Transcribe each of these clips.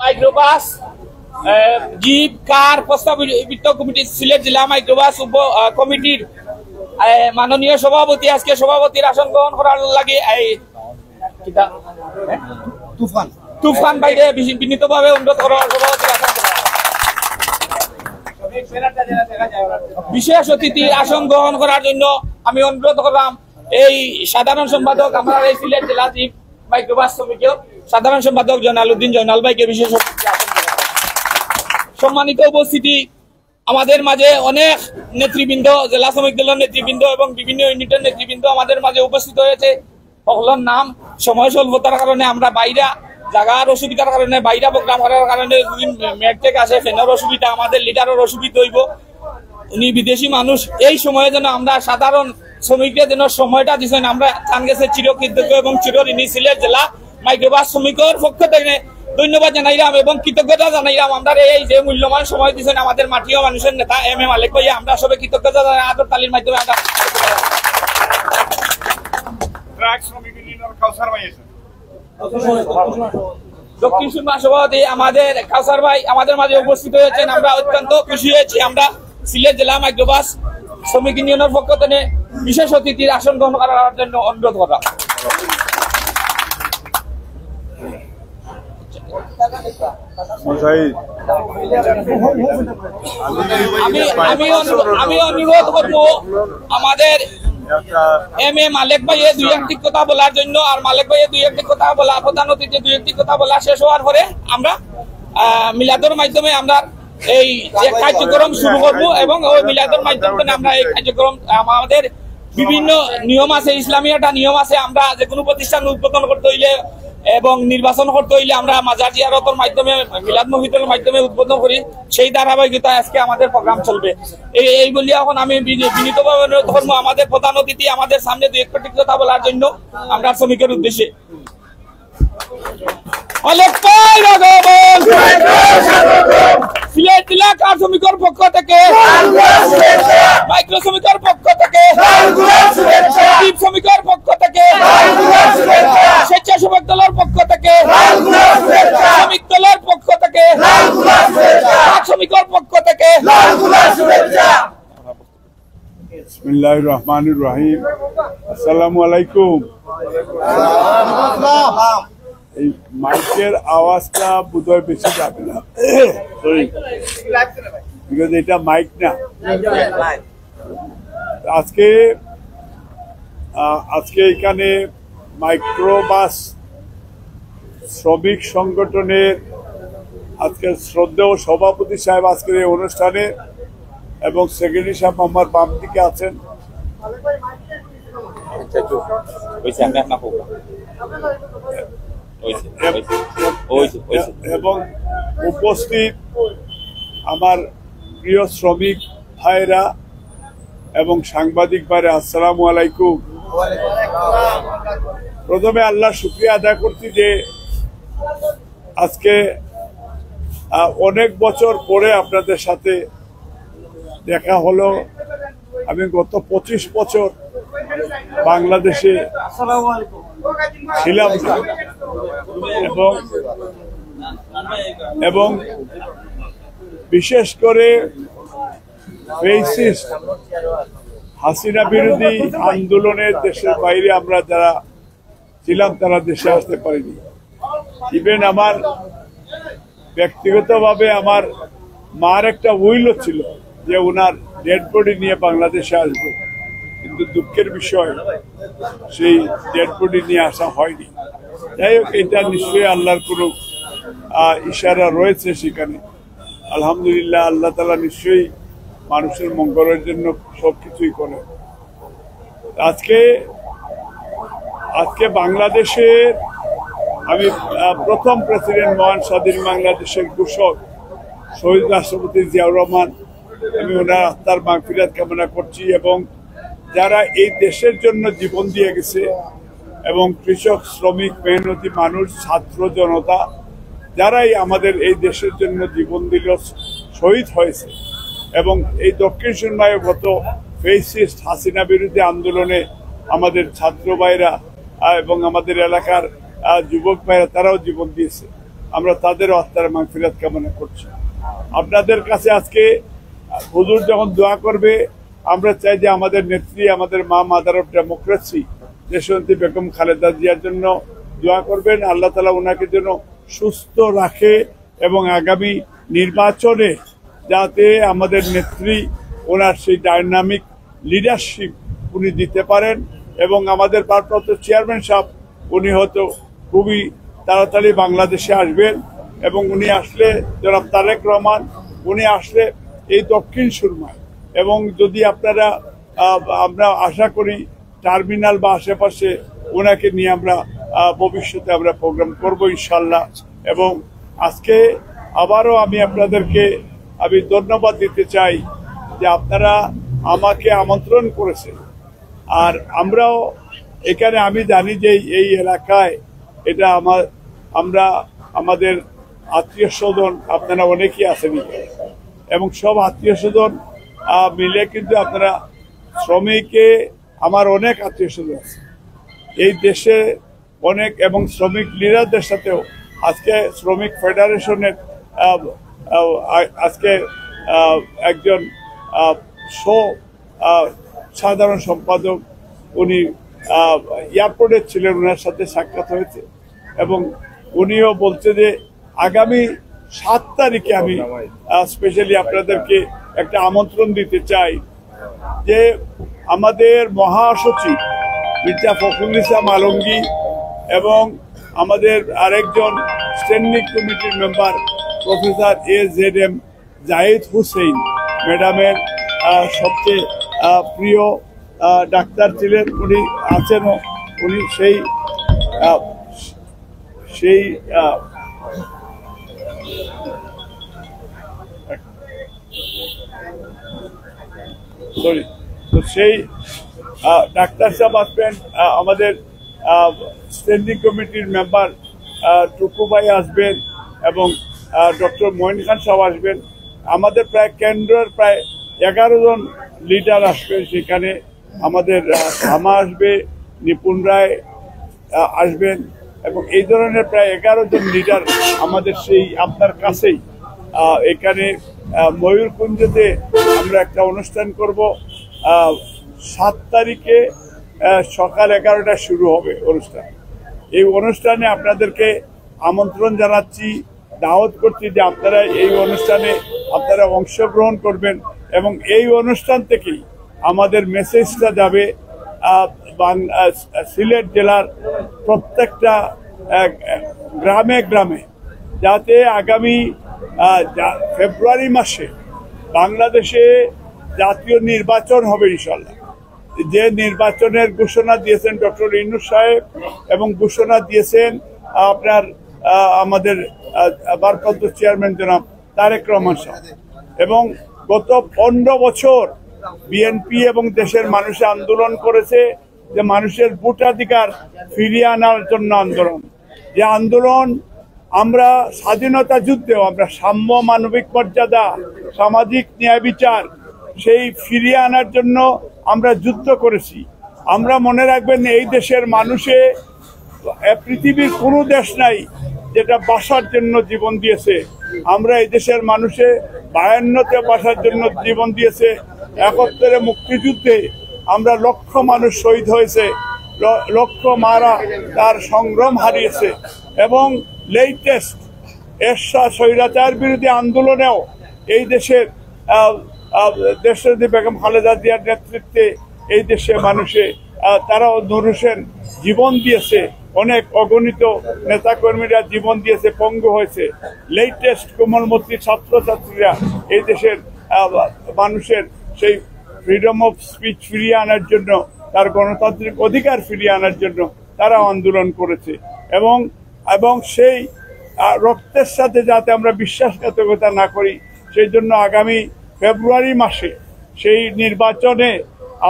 Microbus zip কার প্রস্তাবিত committee Sylhet জেলা microbus উপ কমিটির মাননীয় সভাপতি আজকে সভাপতির আসন গ্রহণ করার লাগে তুফান বাইরে বিনীতভাবে অনুরোধ করা সভাপতির আসন বিশেষ অতিথির আসন গ্রহণ করার জন্য আমি অনুরোধ করলাম এই সাধারণ সম্পাদক আমার এই সিলেট জেলা জিপ মাইক্রোবাস সমিতির সাধারণ সম্পাদক জয়নালউদ্দিন জয়নাল ভাইকে বিশেষ সম্মানিত উপস্থিতি আমাদের মাঝে অনেক নেতৃবৃন্দ জেলা শ্রমিক দলের নেতৃবৃন্দ এবং বিভিন্ন ইউনিটের নেতৃবৃন্দ আমাদের মাঝে উপস্থিত হয়েছে সকলের নাম সময় স্বল্পতার কারণে আমরা বাইরা জায়গার অসুবিধার কারণে বাইরা প্রোগ্রাম করার কারণে মেঘটেক আছে ফ্যানের অসুবিধা আমাদের লিডারের অসুবিধা হইব উনি বিদেশি মানুষ এই সময়ে যেন আমরা সাধারণ শ্রমিকদের যেন সময়টা দিচ্ছেন আমরা চান গেছে চিরকৃতজ্ঞ এবং চিরঋণী সিলেট জেলা মাইক্রোবাস শ্রমিকের পক্ষ থেকে ধন্যবাদ জানাইলাম এবং কৃতজ্ঞতা জানাইলাম আমরা এই যে মূল্যবান সময় দিচ্ছেন আমাদের মাটিও মানুষের নেতা এম এ মালিক ভাইয়া আমরা সবাই কৃতজ্ঞতা জানাই আদর তালির মাধ্যমে দক্ষিণ সুরমা সভাপতি আমাদের কাউসার ভাই আমাদের মাঝে উপস্থিত হয়েছেন আমরা অত্যন্ত খুশি হয়েছি আমরা সিলেট জেলা মাইক্রোবাস শ্রমিক ইউনিয়নের পক্ষ থেকে বিশেষ অতিথির আসন গ্রহণ করার জন্য অনুরোধ করলাম আমি অনুরোধ করবো আমাদের এম এ মালিক ভাইয়ে দুই একটি কথা বলার জন্য আর মালিক ভাইয়ে দুই একটি কথা বলা প্রধান অতিথি দুই একটি কথা বলা শেষ হওয়ার পরে আমরা মিলাদের মাধ্যমে আমরা এই যে কার্যক্রম শুরু করবো এবং ওই মিলাদের মাধ্যমে আমরা এই কার্যক্রম আমাদের বিভিন্ন নিয়ম আছে ইসলামী একটা নিয়ম আছে আমরা যে কোনো প্রতিষ্ঠান উদ্বোধন করতে হইলে এবং নির্বাচন করতে হইলে আমরা মাজার জিয়ারতের মাধ্যমে মিলাদ মাহফিলের মাধ্যমে উদ্বোধন করি সেই ধারাবাহিকতায় আজকে আমাদের প্রোগ্রাম চলবে এই বলি এখন আমি বিনীতভাবে অনুরোধ করবো আমাদের প্রধান অতিথি আমাদের সামনে দুই একটি কথা বলার জন্য আমরা শ্রমিকের উদ্দেশ্যে সিলেট জেলা কার শ্রমিকের পক্ষ থেকে মাইক্রো শ্রমিকের পক্ষ থেকে শ্রমিকের পক্ষ থেকে স্বেচ্ছাসেবক দলের পক্ষ থেকে শ্রমিক দলের পক্ষ থেকে শ্রমিকের পক্ষ থেকে বিসমিল্লাহির রহমানির রহিম আসসালামু আলাইকুম এই মাইকের আওয়াজটা বোধহয় বেশি যাবে না বিকজ এটা মাইক না আজকে এখানে মাইক্রোবাস শ্রমিক সংগঠনের আজকে শ্রদ্ধেয় সভাপতি সাহেব আজকের এই অনুষ্ঠানে এবং সেক্রেটারি সাহেব আমার বাম দিকে আছেন এবং উপস্থিত আমার প্রিয় শ্রমিক ভাইরা এবং সাংবাদিক ভাইরা আসসালামু আলাইকুম প্রথমে আল্লাহ শুকরিয়া আদায় করছি যে আজকে অনেক বছর পরে আপনাদের সাথে দেখা হলো আমি গত 25 বছর বাংলাদেশে ছিলাম এবং বিশেষ করে ফেসিস্ট হাসিনা বিরোধী আন্দোলনের দেশের বাইরে আমরা যারা ছিলাম তারা দেশে আসতে পারিনি ইভেন আমার ব্যক্তিগতভাবে আমার মার একটা উইলও ছিল যে ওনার ডেড বডি নিয়ে বাংলাদেশে আসবে কিন্তু দুঃখের বিষয় সেই ডেড বডি নিয়ে আসা হয়নি যাই হোক এটা নিশ্চয়ই আল্লাহর কোনো ইশারা রয়েছে সেখানে আলহামদুলিল্লাহ আল্লাহ তাআলা নিশ্চয়ই মানুষের মঙ্গলের জন্য সবকিছুই করে আজকে বাংলাদেশের আমি প্রথম প্রেসিডেন্ট মহান স্বাধীন বাংলাদেশের ঘোষক শহীদ রাষ্ট্রপতি জিয়াউর রহমান আমি ওনার আত্মার মাগফিরাত কামনা করছি এবং যারা এই দেশের জন্য জীবন দিয়ে গেছে এবং কৃষক শ্রমিক মেহনতি মানুষ ছাত্র জনতা যারাই আমাদের এই দেশের জন্য জীবন দিল শহীদ হয়েছে এবং এই দক্ষিণ সুরমায় গত ফেসিস্ট হাসিনা বিরোধী আন্দোলনে আমাদের ছাত্র ভাইরা এবং আমাদের এলাকার যুবক ভাইরা তারাও জীবন দিয়েছে আমরা তাদের আত্মার মাগফিরাত কামনা করছি। আপনাদের কাছে আজকে হুজুর যখন দোয়া করবে, আমরা চাই যে আমাদের নেত্রী, আমাদের মা, মাদার অফ ডেমোক্রেসি দেশনেত্রী বেগম খালেদা জিয়ার জন্য দোয়া করবেন। আল্লাহ তাআলা ওনাকে যেন সুস্থ রাখে এবং আগামী নির্বাচনে যাতে আমাদের নেত্রী ওনার সেই ডাইনামিক লিডারশিপ উনি দিতে পারেন। এবং আমাদের ভারপ্রাপ্ত চেয়ারম্যান সাহেব উনি হয়তো খুবই তাড়াতাড়ি বাংলাদেশে আসবেন এবং উনি আসলে জনাব তারেক রহমান উনি আসলে এই দক্ষিণ সুরমায়, এবং যদি আমরা আশা করি টার্মিনাল বা আশেপাশে ওনাকে নিয়ে আমরা ভবিষ্যতে আমরা প্রোগ্রাম করব ইনশাল্লাহ। এবং আজকে আবারও আমি আপনাদেরকে ধন্যবাদ দিতে চাই যে আপনারা আমাকে আমন্ত্রণ করেছেন। আর আমরাও এখানে, আমি জানি যে এই এলাকায় এটা আমরা আমাদের আত্মীয় স্বজন আপনারা অনেকেই আছেন এবং সব আত্মীয় স্বজন মিলে কিন্তু আপনারা শ্রমিকে, আমার অনেক আত্মীয় স্বজন আছে এই দেশে অনেক, এবং শ্রমিক লিডারদের সাথেও আজকে শ্রমিক ফেডারেশনের আজকে একজন সাধারণ সম্পাদক উনি এয়ারপোর্টে ছিলেন, ওনার সাথে সাক্ষাৎ হয়েছে এবং উনিও বলছে যে আগামী 7 তারিখে আমি স্পেশালি আপনাদেরকে একটা আমন্ত্রণ দিতে চাই যে আমাদের মহাসচিব মির্জা ফখরুল ইসলাম আলমগীর এবং আমাদের আরেকজন স্ট্যান্ডিং কমিটির member professor AZM Zahid Hussain ম্যাডামের সবচেয়ে প্রিয় ডাক্তার ছিলেন, উনি আছেনও, উনি সেই ডাক্তার সাহেব আসবেন, আমাদের স্ট্যান্ডিং কমিটির মেম্বার টুকু ভাই আসবেন এবং ডক্টর মঈন খান সাহেব আসবেন। আমাদের প্রায় কেন্দ্রের প্রায় 11 জন লিডার আসবেন সেখানে। আমাদের শামা আসবে, নিপুণ রায় আসবেন এবং এই ধরনের প্রায় 11 জন লিডার আমাদের সেই আপনার কাছেই এখানে ময়ূরকুঞ্জতে আমরা একটা অনুষ্ঠান করব। 7 তারিখে সকাল 11টায় শুরু হবে অনুষ্ঠান। এই অনুষ্ঠানে আপনাদেরকে আমন্ত্রণ জানাচ্ছি, দাওয়াত করছি যে আপনারা এই অনুষ্ঠানে আপনারা অংশগ্রহণ করবেন এবং এই অনুষ্ঠান থেকেই আমাদের মেসেজটা যাবে সিলেট জেলার প্রত্যেকটা গ্রামে গ্রামে, যাতে আগামী ফেব্রুয়ারি মাসে বাংলাদেশে জাতীয় নির্বাচন হবে ইনশাল্লাহ। যে নির্বাচনের ঘোষণা দিয়েছেন ডক্টর ইউনূস সাহেব এবং ঘোষণা দিয়েছেন আপনার আমাদের ভারপ্রাপ্ত চেয়ারম্যান জনাব তারেক রহমান সাহেব, এবং গত 15 বছর বিএনপি এবং দেশের মানুষ আন্দোলন করেছে যে মানুষের ভোটাধিকার ফিরিয়ে আনার জন্য আন্দোলন। যে আন্দোলন আমরা স্বাধীনতা যুদ্ধেও আমরা সাম্য, মানবিক মর্যাদা, সামাজিক ন্যায় বিচার সেই ফিরিয়ে আনার জন্য আমরা যুদ্ধ করেছি। আমরা মনে রাখবেন এই দেশের মানুষে পৃথিবীর কোনো দেশ নাই যেটা বাসার জন্য জীবন দিয়েছে। আমরা এই দেশের মানুষে 52তে বাসার জন্য জীবন দিয়েছে। 71-এ মুক্তিযুদ্ধে আমরা লক্ষ মানুষ শহীদ হয়েছে, লক্ষ মারা তার সংগ্রাম হারিয়েছে এবং লেটেস্ট এরশাদ স্বৈরাচার বিরোধী আন্দোলনেও এই দেশের দেশনেত্রী বেগম খালেদা জিয়ার নেতৃত্বে এই দেশের মানুষে তারাও নুরুসেন জীবন দিয়েছে, অনেক অগণিত নেতাকর্মীরা জীবন দিয়েছে, পঙ্গু হয়েছে। লেটেস্ট কোমলমতি ছাত্রছাত্রীরা এই দেশের মানুষের সেই ফ্রিডম অফ স্পিচ ফিরিয়ে আনার জন্য, তার গণতান্ত্রিক অধিকার ফিরিয়ে আনার জন্য তারা আন্দোলন করেছে এবং সেই রক্তের সাথে যাতে আমরা বিশ্বাসঘাতকতা না করি সেই জন্য আগামী ফেব্রুয়ারি মাসে সেই নির্বাচনে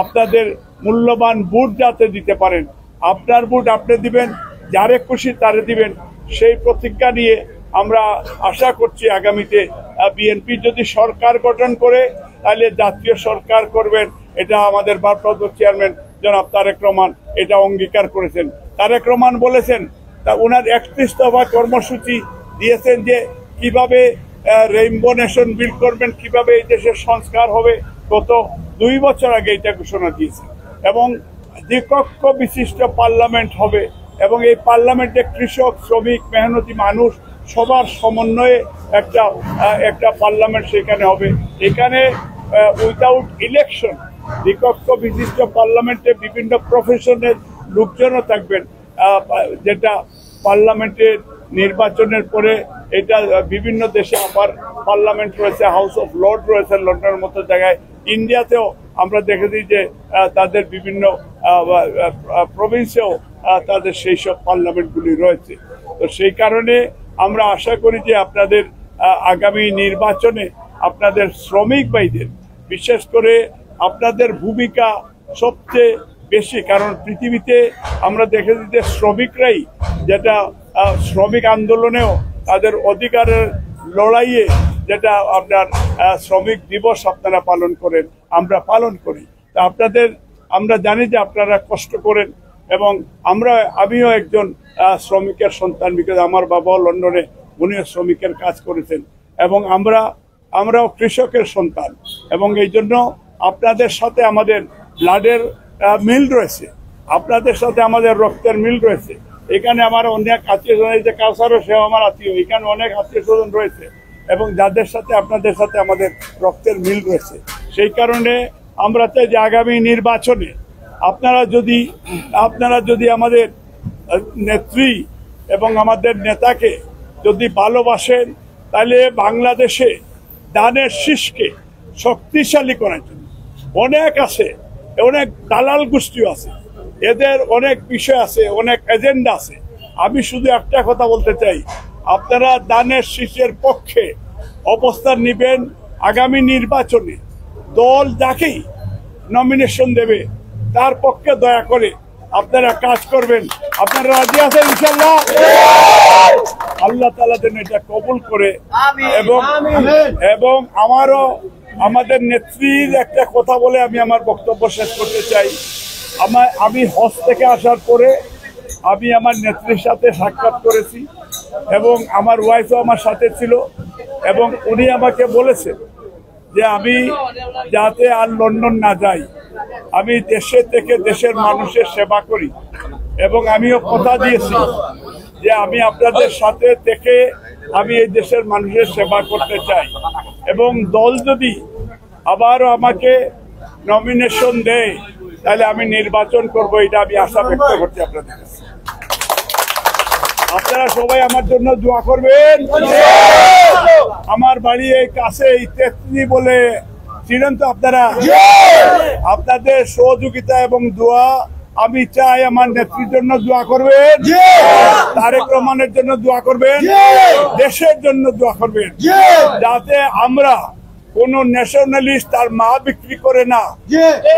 আপনাদের মূল্যবান ভোট যাতে দিতে পারেন। আপনার ভোট আপনি দিবেন, যারে খুশি তারে দিবেন, সেই প্রতিজ্ঞা নিয়ে আমরা আশা করছি আগামীতে বিএনপি যদি সরকার গঠন করে তাহলে জাতীয় সরকার করবেন। এটা আমাদের ভারপ্রাপ্ত চেয়ারম্যান জনাব তারেক রহমান এটা অঙ্গীকার করেছেন। তারেক রহমান বলেছেন তা ওনার 31 দফা কর্মসূচি দিয়েছেন যে কিভাবে রেইনবো নেশন বিল্ড করবেন, কিভাবে এই দেশের সংস্কার হবে, গত 2 বছর আগে এটা ঘোষণা দিয়েছেন। এবং দ্বিকক্ষ বিশিষ্ট পার্লামেন্ট হবে এবং এই পার্লামেন্টে কৃষক, শ্রমিক, মেহনতি মানুষ সবার সমন্বয়ে একটা পার্লামেন্ট সেখানে হবে। এখানে উইদাউট ইলেকশন দ্বিকক্ষ বিশিষ্ট পার্লামেন্টে বিভিন্ন প্রফেশনের লোকজনও থাকবেন, যেটা পার্লামেন্টের নির্বাচনের পরে এটা বিভিন্ন দেশে আবার পার্লামেন্ট রয়েছে, হাউস অফ লর্ড রয়েছে লন্ডনের মতো জায়গায়। ইন্ডিয়াতেও আমরা দেখেছি যে তাদের বিভিন্ন প্রভিন্সেও তাদের সেই সব পার্লামেন্টগুলি রয়েছে। তো সেই কারণে আমরা আশা করি যে আপনাদের আগামী নির্বাচনে আপনাদের শ্রমিক ভাইদের বিশেষ করে আপনাদের ভূমিকা সবচেয়ে বেশি, কারণ পৃথিবীতে আমরা দেখেছি যে শ্রমিকরাই যেটা শ্রমিক আন্দোলনেও তাদের অধিকারের লড়াইয়ে যেটা আপনার শ্রমিক দিবস আপনারা পালন করেন, আমরা পালন করি। তা আমরা জানি যে আপনারা কষ্ট করেন এবং আমিও একজন শ্রমিকের সন্তান, বিকজ আমার বাবাও লন্ডনে উনিও শ্রমিকের কাজ করেছেন এবং আমরাও কৃষকের সন্তান এবং এই জন্য আপনাদের সাথে আমাদের ব্লাডের মিল রয়েছে, আপনাদের সাথে আমাদের রক্তের মিল রয়েছে। এখানে আমার অনেক আত্মীয় স্বজন, যে কাউসারও সেও আমার আত্মীয়, এখানে অনেক আত্মীয় স্বজন রয়েছে এবং যাদের সাথে আপনাদের সাথে আমাদের রক্তের মিল রয়েছে। সেই কারণে আমরা চাই যে আগামী নির্বাচনে আপনারা যদি আমাদের নেত্রী এবং আমাদের নেতাকে যদি ভালোবাসেন, তাহলে বাংলাদেশে ধানের শীষকে শক্তিশালী করার জন্য অনেক আছে, অনেক দালাল গোষ্ঠীও আছে, এদের অনেক বিষয় আছে, অনেক এজেন্ডা আছে। আমি শুধু একটা কথা বলতে চাই, আপনারা ধানের শীষের পক্ষে অবস্থান নেবেন। আগামী নির্বাচনে দল যাকেই নমিনেশন দেবে তার পক্ষে দয়া করে আপনারা কাজ করবেন। আপনারা রাজি আছেন ইনশাআল্লাহ? আল্লাহ তাআলা যেন এটা কবুল করে। এবং আমাদের নেত্রীর একটা কথা বলে আমি আমার বক্তব্য শেষ করতে চাই। আমি হজ থেকে আসার পরে আমি আমার নেত্রীর সাথে সাক্ষাৎ করেছি এবং আমার ওয়াইফও আমার সাথে ছিল এবং উনি আমাকে বলেছেন যে আমি যাতে আর লন্ডন না যাই, আমি দেশে থেকে দেশের মানুষের সেবা করি এবং আমিও কথা দিয়েছি যে আমি আপনাদের সাথে থেকে আমি এই দেশের মানুষের সেবা করতে চাই এবং দল যদি আবারও আমাকে নমিনেশন দেয় তাহলে আমি নির্বাচন করব, এটা আমি আশা ব্যক্ত করছি আপনাদের কাছে। আপনারা সবাই আমার জন্য দোয়া করবেন। আমার বাড়ি এই কাছে এই তেতনি বলে চিনেন তো আপনারা, আপনাদের সহযোগিতা এবং দোয়া আমি চাই। আমার নেত্রীর জন্য দোয়া করবেন, তারেক রহমানের জন্য দোয়া করবেন, দেশের জন্য দোয়া করবেন, যাতে আমরা কোন ন্যাশনালিস্ট তার মা বিক্রি করে না,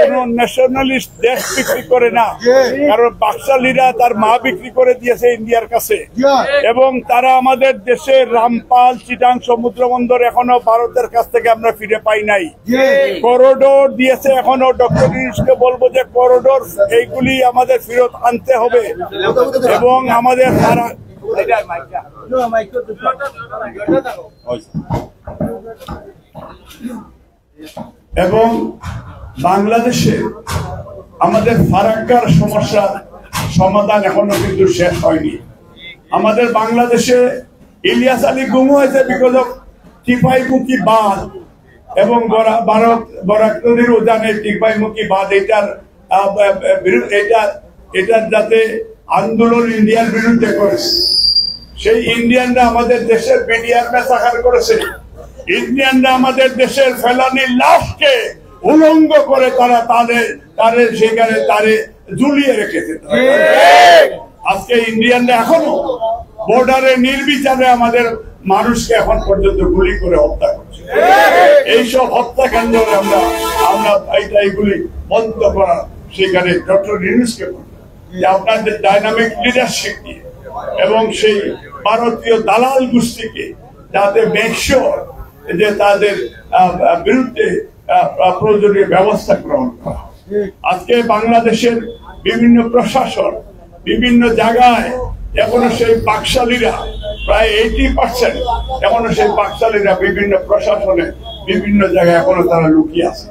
কোন ন্যাশনালিস্ট দেশ বিক্রি করে না। কারণ বাকশালীরা তার মা বিক্রি করে দিয়েছে ইন্ডিয়ার কাছে এবং তারা আমাদের দেশের রামপাল, চিটাং সমুদ্র বন্দর এখনো ভারতের কাছ থেকে আমরা ফিরে পাই নাই। করিডোর দিয়েছে, এখনো ডক্টর ইউনূসকে বলবো যে করিডোর এইগুলি আমাদের ফেরত আনতে হবে এবং আমাদের এবং বাংলাদেশে আমাদের ফারাক্কার সমস্যার সমাধান এখনো কিন্তু শেষ হয়নি। আমাদের বাংলাদেশে ইলিয়াস আলী গুম হয়েছে বিকজ অফ টিপাইমুখী বাঁধ এবং বরাক নদীর উদ্যানের টিপাইমুখী বাঁধ, এটার যাতে আন্দোলন ইন্ডিয়ার বিরুদ্ধে করেছে, সেই ইন্ডিয়ানরা আমাদের দেশের বিডিআর মেসাকার করেছে। ইন্ডিয়ানরা আমাদের দেশের ফেলানি লাশকে উলঙ্গ করে তাদের সেখানে ঝুলিয়ে রেখেছে। আজকে ইন্ডিয়ানরা এখনো বর্ডারে নির্বিচারে আমাদের মানুষকে এখন পর্যন্ত গুলি করে হত্যা করছে। এইসব হত্যাকাণ্ড আমরা এইগুলি বন্ধ করা সেখানে ডক্টর ইউনূসকে যে আপনাদের ডাইনামিক লিডারশিপ দিয়ে এবং সেই ভারতীয় দালাল গোষ্ঠীকে যাতে মেকশিওর যে তাদের বিরুদ্ধে প্রয়োজনীয় ব্যবস্থা গ্রহণ করা। আজকে বাংলাদেশের বিভিন্ন প্রশাসন বিভিন্ন জায়গায় এখনো সেই বাকশালীরা প্রায় 80% এখনো সেই বাকশালীরা বিভিন্ন প্রশাসনে বিভিন্ন জায়গায় এখনো তারা লুকিয়ে আছে।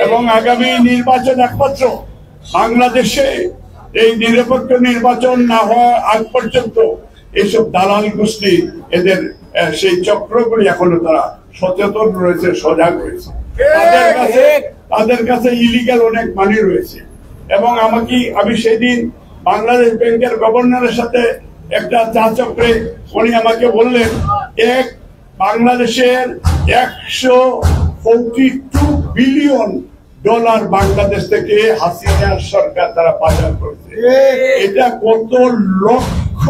এবং আগামী নির্বাচন একমাত্র বাংলাদেশে এই নিরপেক্ষ নির্বাচন না হওয়ার আগ পর্যন্ত এইসব দালাল গোষ্ঠী এদের সেই চক্রগুলি এখনো তারা সচেতন রয়েছে, সজাগ রয়েছে। তাদের কাছে ইলিগাল অনেক মানি রয়েছে। এবং আমি সেদিন বাংলাদেশ ব্যাংকের গভর্নরের সাথে একটা চা চক্রে উনি আমাকে বললেন, বাংলাদেশের $142 বিলিয়ন বাংলাদেশ থেকে হাসিনার সরকার তারা পাচার করেছে। এটা কত লক্ষ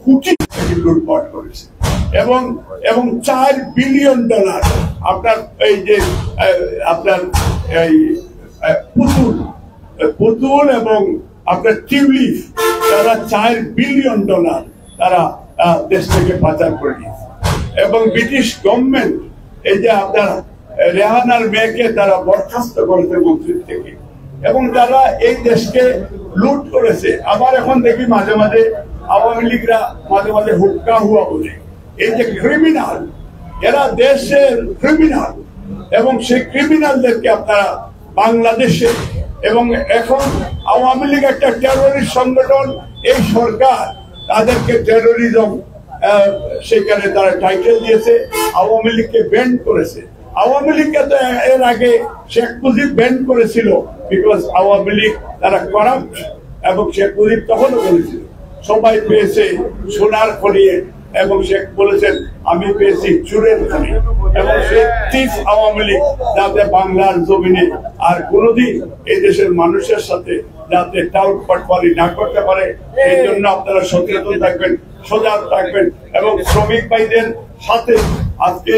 কোটি লুটপাট করেছে। এবং $4 বিলিয়ন আপনার এই যে আপনার এই পুতুল এবং আপনার টিউলিপ, তারা $4 বিলিয়ন তারা দেশ থেকে পাচার করে দিয়েছে। এবং ব্রিটিশ গভর্নমেন্ট এই যে আপনার রেহানার মেয়েকে তারা বরখাস্ত করেছে মন্ত্রী থেকে, এবং তারা এই দেশকে লুট করেছে। আবার এখন দেখি মাঝে মাঝে আওয়ামী লীগরা মাঝে মাঝে হুক্কা হুয়া বলে। এই যে ক্রিমিনাল, এরা দেশের ক্রিমিনাল, এবং সেই ক্রিমিনালদেরকে আপনারা বাংলাদেশে, এবং এখন আওয়ামী লীগ একটা টেরোরিস্ট সংগঠন, এই সরকার তাদেরকে টেরোরিজম সেখানে তারা টাইটেল দিয়েছে, আওয়ামী লীগকে ব্যান করেছে। আওয়ামী লীগকে তো এর আগে শেখ মুজিব ব্যান করেছিল, বিকজ আওয়ামী লীগ তারা করাপ্ট, এবং শেখ মুজিব তখনও বলেছিল সবাই পেয়েছে সোনার খনি, এবং শেখ বলেছেন আমি পেয়েছি চুরের খনি। এবং সে চিফ আওয়ামী লীগ যাতে বাংলার জমিনে আর কোনোদিন এই দেশের মানুষের সাথে যাতে টাউট পাটপারি না করতে পারে, এই জন্য আপনারা সচেতন থাকবেন, সজাগ থাকবেন। এবং শ্রমিক ভাইদের সাথে আজকে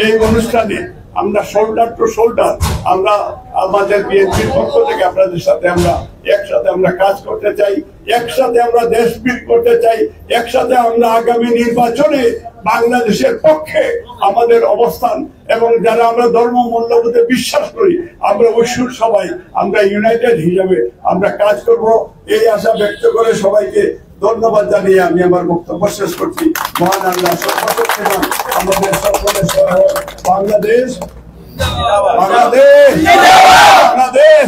এই অনুষ্ঠানে আমরা শোল্ডার টু শোল্ডার, আমরা আমাদের বিএনপির পক্ষ থেকে আপনাদের সাথে আমরা একসাথে আমরা কাজ করতে চাই, একসাথে আমরা দেশ বিল্ড করতে চাই, একসাথে আমরা আগামী নির্বাচনে বাংলাদেশের পক্ষে আমাদের অবস্থান, এবং যারা আমরা ধর্ম মূল্যবোধে বিশ্বাস করি আমরা ঐশ্বর সবাই আমরা ইউনাইটেড হিসাবে আমরা কাজ করব, এই আশা ব্যক্ত করে সবাইকে ধন্যবাদ জানিয়ে আমি আমার বক্তব্য শেষ করছি। মহান আল্লাহ সর্বশক্তিমান আমাদের সকলের সহায়। বাংলাদেশ বাংলাদেশ বাংলাদেশ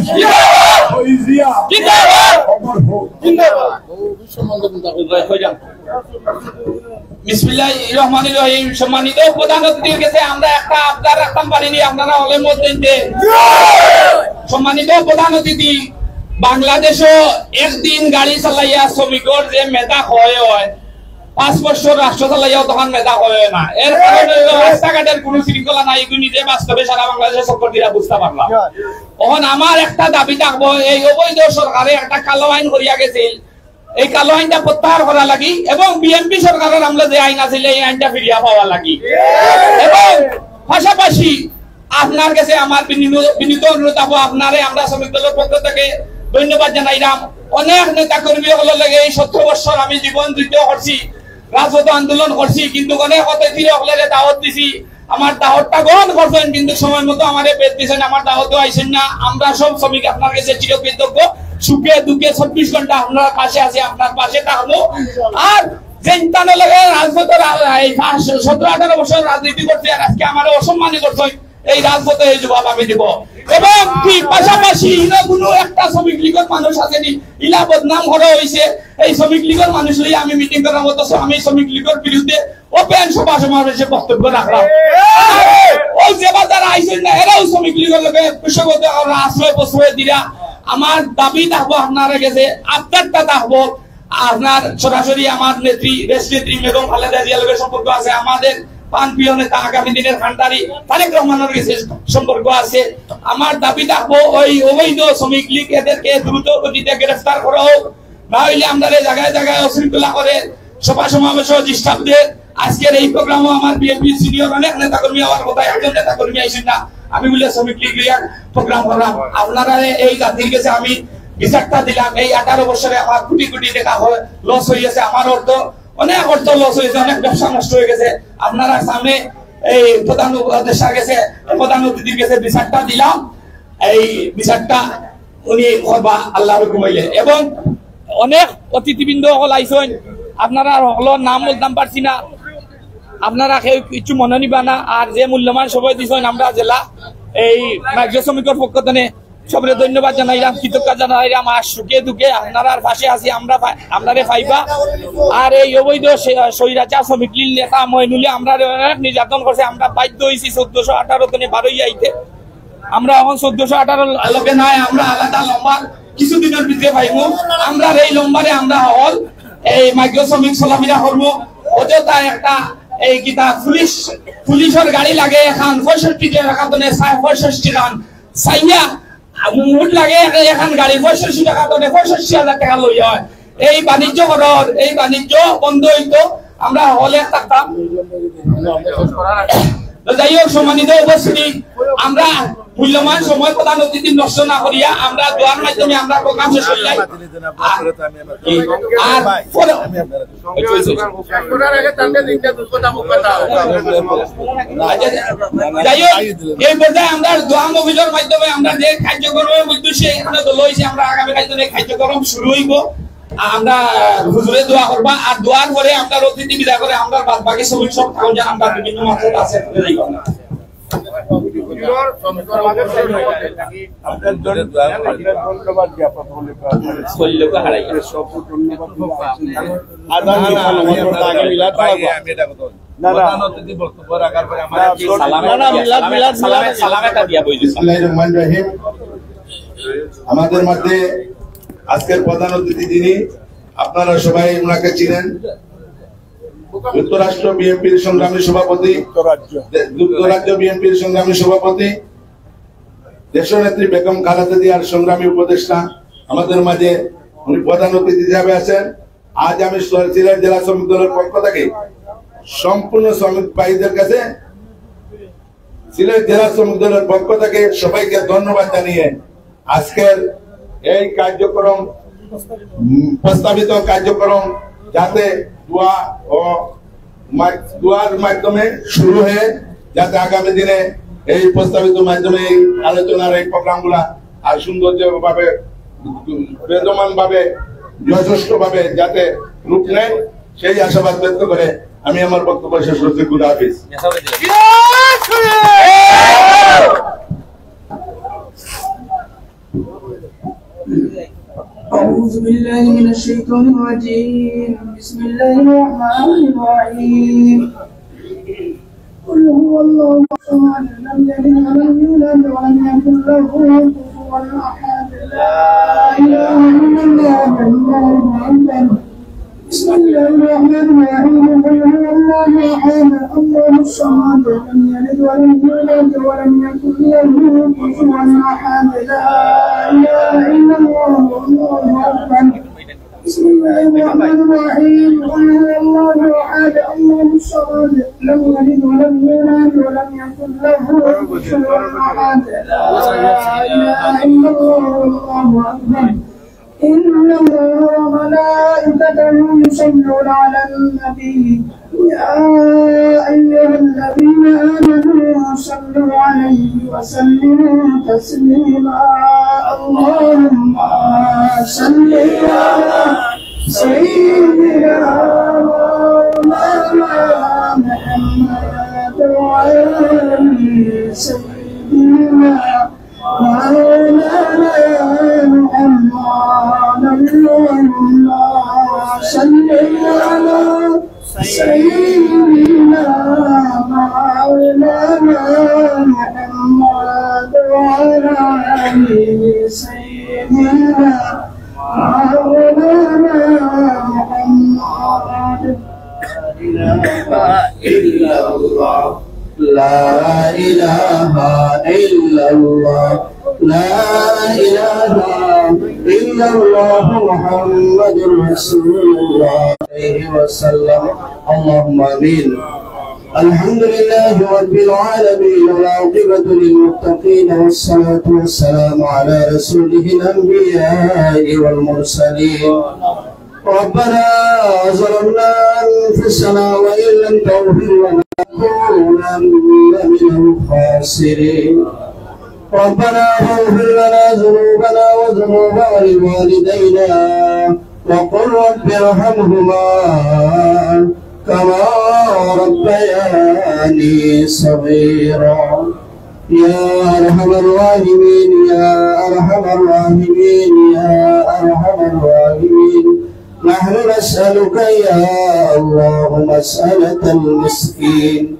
অমর হোক। বিসমিল্লাহির রহমানির রহিম। সম্মানিত প্রধান অতিথির কাছে আমরা একটা আবদার রাখতাম পারিনি, আপনারা হলের মধ্যে। সম্মানিত প্রধান অতিথি, বাংলাদেশও একদিন গাড়ি চালাইয়া শ্রমিকর যে মেধা হয় 5 বছর রাষ্ট্র চালাইয়াও তখন মেধা হয় না। এর কারণে রাস্তাঘাটের কোন শৃঙ্খলা নাই, এগুলি নিজে বাস্তবে সারা বাংলাদেশের সকলরা বুঝতে পারলাম। তখন আমার একটা দাবি থাকবো, এই অবৈধ সরকারে একটা কালো আইন করিয়া গেছিল, এই কালো আইনটা প্রত্যাহার করা লাগি, এবং বিএনপি সরকারের আমলে যে আইন আছিল এই আইনটা ফিরিয়া পাওয়া লাগি। এবং পাশাপাশি আপনার কাছে আমার বিনীত অনুরোধ থাকবো, আপনারে আমরা শ্রমিক দলের পক্ষ থেকে ধন্যবাদ জানাইলাম। অনেক নেতা কর্মী সকলের লাগে এই 17 বছর আমি জীবন যুদ্ধ করছি, রাজপথ আন্দোলন করছি, কিন্তু অনেক অতিথি সকলের দাওয়াত দিছি, আমার দাওয়াতটা গ্রহণ করছেন, কিন্তু সময় মতো আমার পেট দিয়েছেন, আমার দাওয়াতও আইসেন না। আমরা সব শ্রমিক আপনার কাছে চিরকৃতজ্ঞ, সুখে দুঃখে 24 ঘন্টা আপনার পাশে আছি, আপনার পাশে থাকবো। আর চিন্তা না লাগে রাজপথের 17-18 বছর রাজনীতি করছে, আর আজকে আমার অসম্মানী করছে, এই রাজপথে এই জবাব আমি দিব। এবং পাশাপাশি কোনো একটা শ্রমিক লীগের মানুষ আসেনি, ইলা বদনাম করা হয়েছে, এই শ্রমিক লীগের মানুষ লইয়া আমি মিটিং করার মতো আমি শ্রমিক লীগের বিরুদ্ধে ওপেন সভা সমাবেশে বক্তব্য রাখলাম। ওই যে যারা আইসেন না এরাও শ্রমিক লীগের লোকে পেশাগত আশ্রয় প্রশ্রয় দিলা। আমার দাবি থাকবো আপনার কাছে, আপনারটা থাকবো আপনার সরাসরি আমার নেত্রী দেশ নেত্রী বেগম খালেদা জিয়ার লোকের সম্পর্ক আছে, আমাদের পান প্রিয় নেতা আগামী দিনের খানদারি তারেক রহমানের কাছে সম্পর্ক আছে। আমার দাবি থাকবো ওই অবৈধ শ্রমিক লীগ এদেরকে দ্রুত গতিতে গ্রেফতার করা হোক, না হইলে আমরা জায়গায় জায়গায় অশৃঙ্খলা করে সভা সমাবেশ ডিস্টার্ব দিয়ে। আজকের এই প্রোগ্রামও আমার বিএনপি সিনিয়র অনেক নেতা কর্মী হওয়ার কথা, একজন নেতা কর্মী আইসেন না, আমি বলে শ্রমিক লীগ প্রোগ্রাম করলাম। আপনারা এই জাতির কাছে আমি বিচারটা দিলাম, এই 18 বছরে আমার কোটি কোটি টাকা লস হয়েছে, আমার অর্থ অনেক অর্থ লস হয়েছে, অনেক ব্যবসা নষ্ট হয়ে গেছে। আপনারা সামনে এই প্রধান উপদেষ্টার কাছে, প্রধান অতিথির কাছে বিচারটা দিলাম, এই বিচারটা উনি করবা আল্লাহর হুকুম হইলে। এবং অনেক অতিথিবৃন্দ হল আইসেন, আপনারা হল নাম বলতাম পারছি না, আপনারা কেউ কিছু মনে নিবা না। আর যে মূল্যবান সময় দিচ্ছেন আমরা জেলা এই রাজ্য শ্রমিকের পক্ষ থেকে সবরে ধন্যবাদ জানাইলাম, কৃতজ্ঞতা জানাইলাম। আর সুখে দুঃখে আপনারা পাশে আছি, আপনারে পাইবা। আর এই অবৈধ স্বৈরাচার শ্রমিক লীগ নেতা মইনুলে আমরা নির্যাতন করছে, আমরা বাধ্য হয়েছি 1418 থেকে বারোই আইতে। আমরা এখন 1418 লোকে নাই, আমরা আলাদা লম্বা কিছুদিনের ভিতরে পাইব। আমরা এই লম্বারে আমরা হল এই মাইক্রো শ্রমিক চলাফেরা করবো। অযথা একটা এই গীতা পুলিশের গাড়ি লাগে এখন 65 টাকা তো 65 টাকা চাইয়া মুঠ লাগে এখন গাড়ি 65 টাকা তো 65,000 টাকা লই হয়। এই বাণিজ্য করার এই বাণিজ্য বন্ধ হইতো, আমরা হলে থাকতাম। যাই হোক সম্মানিত উপস্থিতি, আমরা মূল্যবান সময় প্রধান অতিথি নষ্ট না করিয়া আমরা দোয়ার মাধ্যমে আমরা প্রোগ্রাম শেষ করি। যাই হোক এই পর্যায়ে আমরা দোয়া মহিলার মাধ্যমে আমরা যে কার্যক্রমের উদ্দেশ্যে এখানে লইছি, আমরা আগামী কালকে কার্যক্রম শুরু হইব। আমরা হুজুরে দোয়া করবা, আর দোয়ার পরে আমরা অতিথি বিদায় করে আমরা বাদ বাকি শ্রমিক সব থাকুন আমরা বিভিন্ন মাত্রায় আছে আমাদের মধ্যে আজকের প্রধান অতিথি যিনি, আপনারা সবাই ওনাকে চিনেন, যুক্তরাষ্ট্র বিএনপির সংগ্রামী সভাপতি, যুক্তরাজ্য বিএনপির সংগ্রামী সভাপতি, দেশনেত্রী বেগম খালেদা জিয়ার সংগ্রামী উপদেষ্টা আমাদের মাঝে উনি প্রধান অতিথি হিসাবে আছেন। আজ আমি সিলেট জেলা শ্রমিক দলের পক্ষ থেকে সম্পূর্ণ শ্রমিক ভাইদের কাছে সিলেট জেলা শ্রমিক দলের পক্ষ থেকে সবাইকে ধন্যবাদ জানিয়ে আজকের এই কার্যক্রম প্রস্তাবিত কার্যক্রম যাতে দোয়ার মাধ্যমে শুরু হয়ে যাতে আগামী দিনে এই প্রস্তাবিত মাধ্যমে এই আলোচনার এই প্রোগ্রাম গুলা আর সৌন্দর্য ভাবে বেদমান ভাবে যথেষ্ট ভাবে যাতে রূপ নেয় সেই আশাবাদ ব্যক্ত করে আমি আমার বক্তব্য শেষ করছি। খুদা হাফিজ। أعوذ بالله من الشيطان الرجيم. بسم الله الرحمن الرحيم. قل هو الله أحد لم يلد ولم يولد ولم يكن له كفوا أحد. لا إله إلا الله الله أكبر. بسم الله الرحمن الرحيم. قل هو الله أحد الله الصمد لم يلد ولم يولد ولم يكن له كفوا أحد. لا إله إلا الله الله أكبر. بسم الله الرحمن الرحيم. قل هو الله أحد الله الصمد لم يلد ولم يولد ولم يكن له كفوا أحد. لا إله إلا الله الله أكبر. إن الله وملائكته يصلون على النبي يا أيها الذين آمنوا صلوا عليه وسلموا تسليما. اللهم صل على سيدنا مولانا محمد وعلى سيدنا مولانا محمد. اللهم صل على سيدنا مولانا محمد وعلى سيدنا مولانا محمد. لا إله إلا الله لا إله إلا الله لا إله إلا الله محمد رسول الله عليه وسلم. اللهم آمين. الحمد لله رب العالمين والعاقبة للمتقين والصلاة والسلام على رسوله الأنبياء والمرسلين. ربنا ظلمنا أنفسنا وإن لم تغفر لنا لنكونن من الخاسرين. ربنا اغفر لنا ذنوبنا وذنوب والدينا وقل رب ارحمهما كما وربياني صغيرا يا أرحم الراحمين يا أرحم الراحمين يا أرحم الراحمين نحن نسألك يا الله مسألة المسكين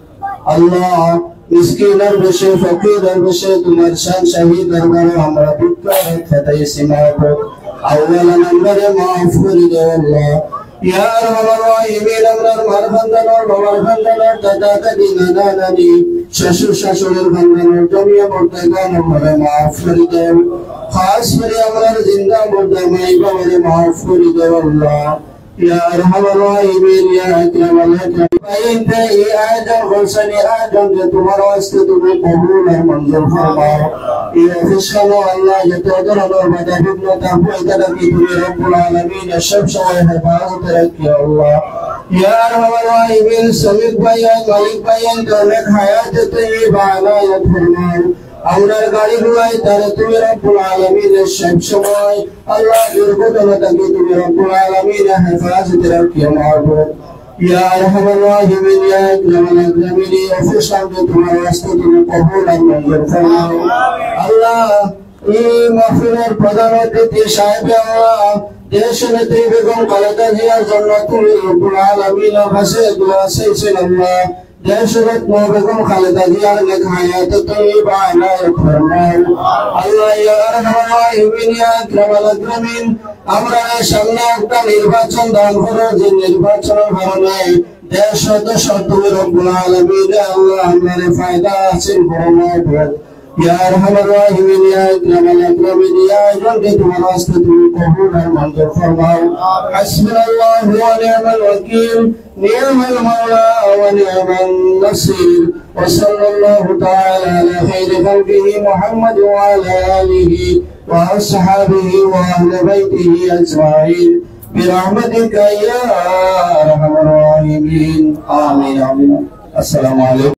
الله مسكين البشر فقير البشر تمرشان شهيد البر हमरा بكر فتي سماعك أولا نمبر معفور الله يا أرحم الراحمين أمرار مرحمدنور بمرحمدنور تتاك دينا ناني ششو ششو الخندنور جميع مرتقان أمرار معفور دول خاص فري أمرار زندہ مردمائي بمر معفور دول الله يا أرحم الراحمين يا أكرم الأكرمين أنت آدم خلصني آدم تمر واستدم قبول المنظر فرما يا فشخنا الله يتوقر نور بدأ تحوي تنبيه رب العالمين الشمس ويحفظ ترك يا الله يا أرحم الراحمين سميك بيان مالك بيان دولك حياة طيبة على يدفرمان أولا غالب الله ترتم رب العالمين الشمس وي الله يربط لتقيت رب العالمين حفاظ ترك يا معبود يا أرحم الراحمين يا أكرم الأكرمين وفشل بكم واستطيع قبول المنظر فرمان الله مغفرة প্রধানমন্ত্রী সাহেব আল্লাহ দেশ নেত্রী বেগম খালেদা জিয়ার জন্য তুমি রব্বুল আলামিনের কাছে দোয়া চাইছেন আল্লাহ দেশরত্ন বেগম খালেদা জিয়ার নেক হায়াত তয়্যিবা আনায়ত ফরমান আল্লাহ ইয়া আরহামার রাহিমিন ইয়া আকরামাল আকরামিন আমরা সামনে একটা নির্বাচন দান করো যে নির্বাচনের কারণে দেশ দেশ তুমি রব্বুল আলামিন আল্লাহ আমাদের ফায়দা হাসিল ফরমাও يا أرحم الراحمين يا أكرم الأكرمين يا جند تمرستم قبول المنظر فرماو حسبنا الله ونعم الوكيل نعم المولى ونعم النصير وصلى الله تعالى على خير خلقه محمد وعلى آله وأصحابه وأهل بيته أجمعين برحمتك يا أرحم الراحمين آمين آمين السلام عليكم